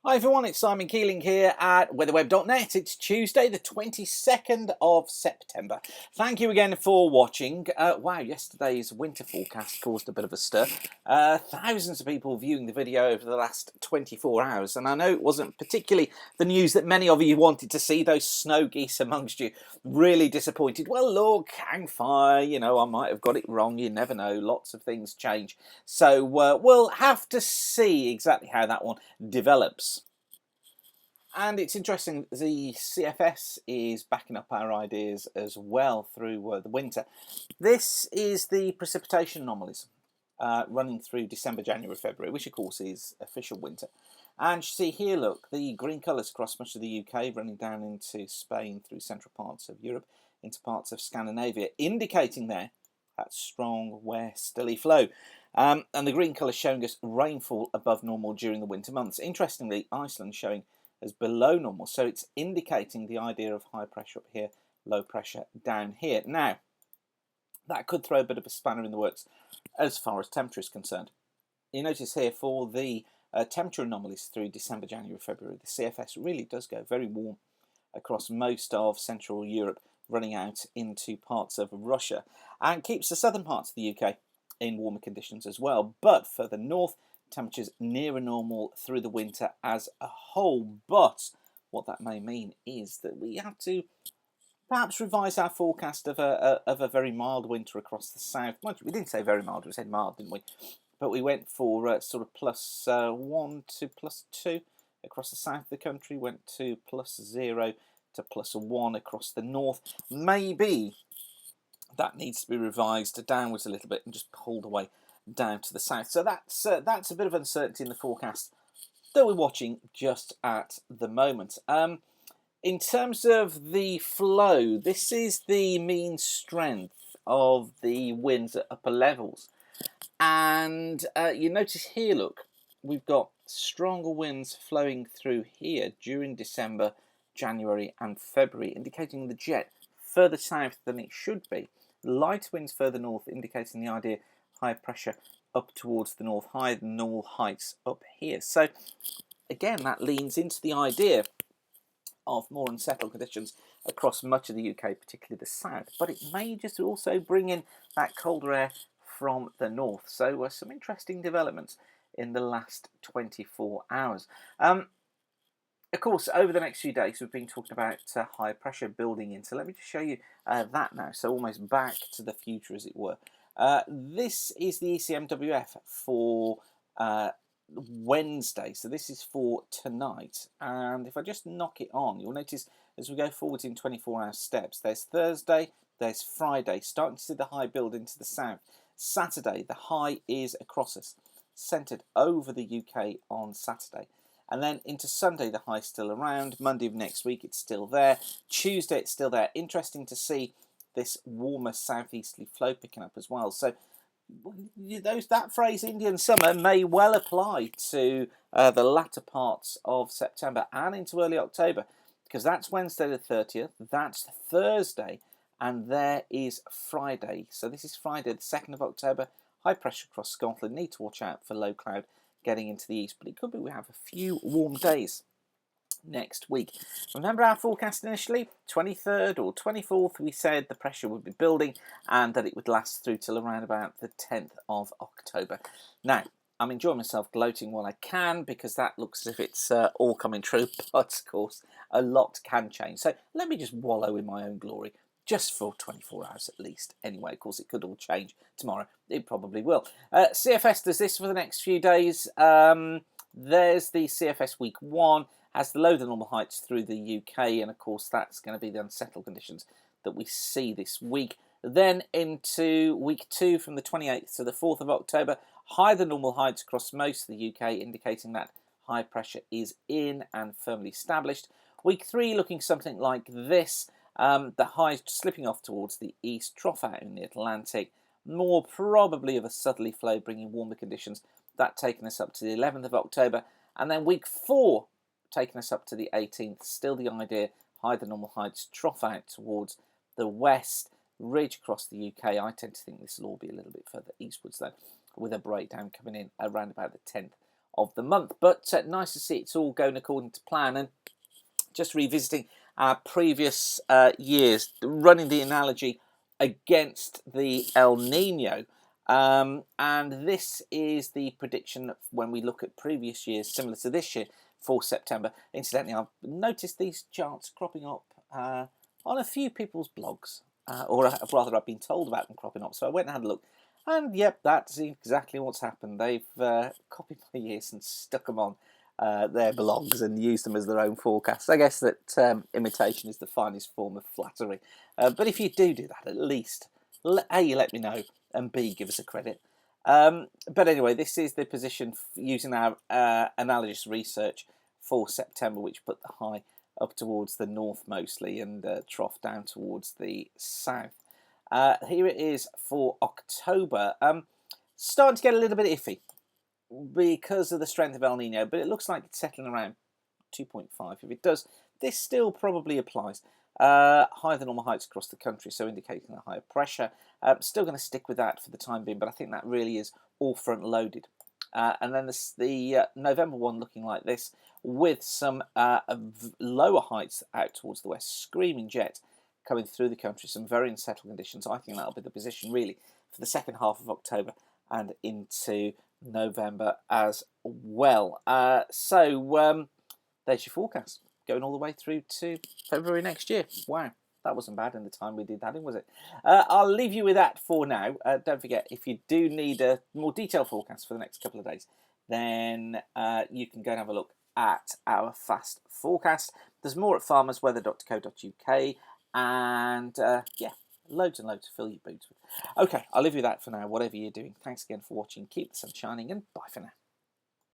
Hi everyone, it's Simon Keeling here at weatherweb.net. It's Tuesday the 22nd of September. Thank you again for watching. Wow, yesterday's winter forecast caused a bit of a stir. Thousands of people viewing the video over the last 24 hours, and I know it wasn't particularly the news that many of you wanted to see. Those snow geese amongst you really disappointed. Well, look, hang fire, you know, I might have got it wrong, you never know, lots of things change. So we'll have to see exactly how that one develops. And it's interesting, the CFS is backing up our ideas as well through the winter. This is the precipitation anomalies running through December, January, February, which of course is official winter. And you see here, look, the green colours across much of the UK, running down into Spain, through central parts of Europe, into parts of Scandinavia, indicating there that strong westerly flow. And the green colour showing us rainfall above normal during the winter months. Interestingly, Iceland showing as below normal, so it's indicating the idea of high pressure up here, low pressure down here. Now, that could throw a bit of a spanner in the works as far as temperature is concerned. You notice here for the temperature anomalies through December, January, February, the CFS really does go very warm across most of Central Europe, running out into parts of Russia, and keeps the southern parts of the UK in warmer conditions as well. But further north, temperatures nearer normal through the winter as a whole. But what that may mean is that we have to perhaps revise our forecast of a very mild winter across the south. We didn't say very mild, we said mild, didn't we? But we went for sort of +1 to +2 across the south of the country, went to +0 to +1 across the north. Maybe that needs to be revised downwards a little bit and just pulled away down to the south. So that's a bit of uncertainty in the forecast that we're watching just at the moment. In terms of the flow, this is the mean strength of the winds at upper levels. And you notice here, look, we've got stronger winds flowing through here during December, January and February, indicating the jet further south than it should be. Light winds further north, indicating the idea high pressure up towards the north, higher than normal heights up here. So again, that leans into the idea of more unsettled conditions across much of the UK, particularly the south. But it may just also bring in that colder air from the north. So some interesting developments in the last 24 hours. Of course, over the next few days, we've been talking about high pressure building in. So let me just show you that now. So almost back to the future, as it were. This is the ECMWF for Wednesday. So this is for tonight. And if I just knock it on, you'll notice as we go forward in 24-hour steps, there's Thursday, there's Friday, starting to see the high build into the south. Saturday, the high is across us, centred over the UK on Saturday. And then into Sunday, the high's still around. Monday of next week, it's still there. Tuesday, it's still there. Interesting to see this warmer southeasterly flow picking up as well. So that phrase, Indian summer, may well apply to the latter parts of September and into early October, because that's Wednesday the 30th, that's Thursday, and there is Friday. So this is Friday the 2nd of October. High pressure across Scotland. Need to watch out for low cloud getting into the east, but it could be we have a few warm days next week. Remember our forecast initially? 23rd or 24th, we said the pressure would be building and that it would last through till around about the 10th of October. Now, I'm enjoying myself gloating while I can, because that looks as if it's all coming true, but of course a lot can change. So let me just wallow in my own glory, just for 24 hours at least. Anyway, of course, it could all change tomorrow. It probably will. CFS does this for the next few days. There's the CFS week 1, has the low than normal heights through the UK, and of course that's going to be the unsettled conditions that we see this week. Then into week 2 from the 28th to the 4th of October, higher than normal heights across most of the UK, indicating that high pressure is in and firmly established. Week 3 looking something like this. The high slipping off towards the east, trough out in the Atlantic, more probably of a southerly flow bringing warmer conditions, that taking us up to the 11th of October, and then week 4 taking us up to the 18th, still the idea, higher than normal heights, trough out towards the west, ridge across the UK. I tend to think this will all be a little bit further eastwards though, with a breakdown coming in around about the 10th of the month. But nice to see it's all going according to plan. And just revisiting our previous years, running the analogy against the El Nino. And this is the prediction when we look at previous years, similar to this year, for September. Incidentally, I've noticed these charts cropping up on a few people's blogs, or rather I've been told about them cropping up, so I went and had a look. And yep, that's exactly what's happened. They've copied my years and stuck them on their blogs and used them as their own forecasts. I guess that imitation is the finest form of flattery. But if you do that, at least, A, let me know, and B, give us a credit. But anyway, this is the position using our Analogies research for September, which put the high up towards the north mostly and trough down towards the south. Here it is for October. Starting to get a little bit iffy because of the strength of El Nino, but it looks like it's settling around 2.5. If it does, this still probably applies. Higher than normal heights across the country, so indicating a higher pressure. Still going to stick with that for the time being, but I think that really is all front loaded. And then the November one looking like this, with some lower heights out towards the west, screaming jet coming through the country, some very unsettled conditions. I think that'll be the position really for the second half of October and into November as well. So there's your forecast, going all the way through to February next year. Wow, that wasn't bad in the time we did that in, was it? I'll leave you with that for now. Don't forget, if you do need a more detailed forecast for the next couple of days, then you can go and have a look at our fast forecast. There's more at farmersweather.co.uk, and yeah, loads and loads to fill your boots with. Okay, I'll leave you with that for now, whatever you're doing. Thanks again for watching. Keep the sun shining, and bye for now.